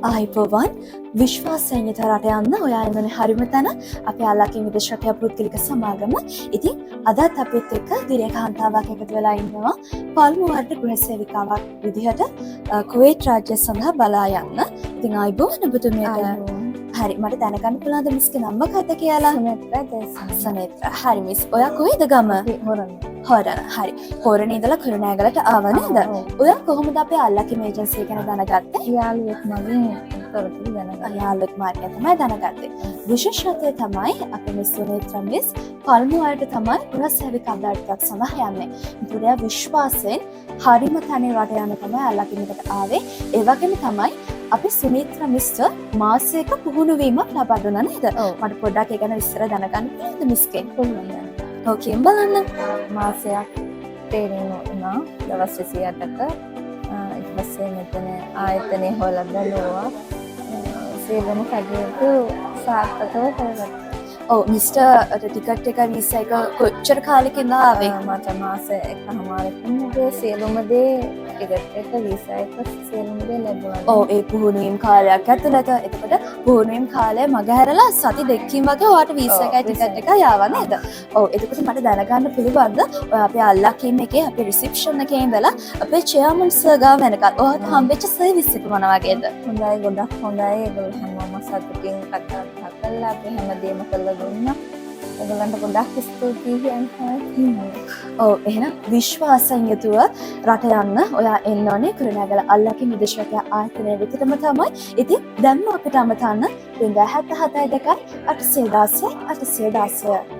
ආයිබෝවන් විශ්වාසයෙන් යුත රට යන්න ඔයා ඉන්නේ හරිම තැන අපේ අල්ලාහගේ විදේශ රටේ පුද්ගලික සමාගම. ඉතින් අදත් අපිත් එක්ක දිනක කාන්තාවක් එකතු වෙලා ඉන්නවා පළමු වරට ගෘහ සේවිකාවක් විදිහට කුවේට් රාජ්‍ය සඳහා බලා යන්න. ඉතින් ආයිබෝවන් ඔබතුමියට හරි මට දැනගන්න පුළුවන්ද මිස්ගේ නම මොකක්ද කියලා? සනේත්‍රා. හරි මිස්. ඔයා කොහෙද ගම? හොරණ. හරි. හොරණ ඉඳලා කුරුණෑගලට ආව නේද? ඔයා කොහොමද අපේ අල්ලාහගේ මේජන්සි එක ගැන දැනගත්තේ? යාළුවෙක් මගෙන් තොරතුරු දැනගත්තා. යාළුවෙක් මාර්ගය තමයි දැනගත්තේ. විශේෂත්වය තමයි අපේ මිස් සනේත්‍රා මිස් පළමු වරට තමයි ගෘහ සේවිකා බඩටක් සඳහා යන්නේ. ඒතරයා විශ්වාසයෙන් හරිම තැනේ රට යන තමයි අල්ලාහගේ මේකට ආවේ. ඒ වගේම තමයි අපි සුනීත්‍රා මිස්ටර් මාසයක පුහුණු වීමක් ලබා දුන්නා නේද? මට පොඩ්ඩක් ඒ ගැන විස්තර දැනගන්න පුළුවන්ද මිස්ගෙන්? පුළුවන්. ඕකේ බලන්න. මාසයක් ට්‍රේනින් වුණා දවස් 28ක. ඊට පස්සේ මෙතන ආයතනයේ හොයලා බලුවා. සියලුම කටයුතු සාර්ථකව කරගත්තා. ඔව් මිස්ටර් ටිකට් එක වීසා එක කොච්චර කාලෙකින්ද ආවේ? මට මාස එකමාරකින් සියලුම දේ ටිකට් එක වීසා එක සියලුම දේ ලැබුණා. ඔව් ඒ පුහුණුවීම් කාලයක් ඇතුළත එතකොට පුහුණුවීම් කාලය මගහැරලා සති දෙකකින් වගේ ඔයාට වීසා එකයි ටිකට් එකයි ආවා නේද? ඔව් එතකොට මට දැනගන්න පුළුවන්ද ඔයා අපේ අල්ලාහ්කින් එකේ අපේ රිසෙප්ෂන් එකේ ඉඳලා අපේ චෙයාමන් සර් ගාව වෙනකල් ඔයාට හම්බෙච්ච සර්විස් එක මොන වගේද? හොඳයි, ගොඩක් හොඳයි. ඒගොල්ලෝ හැමෝම සතුටින් කතා කරලා අපි හැමදේම කළා දුන්නා. ඒගොල්ලන්ට ගොඩක් ස්තුතියි කියනවා. ඔව් එහෙනම් විශ්වාසයෙන් යුතුව රට යන්න ඔයා එන්න ඕනේ කුරුණෑගල අල්ලාහ්ගේ විදේශ රට ආයතනයේ විතරම තමයි. ඉතින් දැන්ම අපිට අමතන්න 077 2 816 816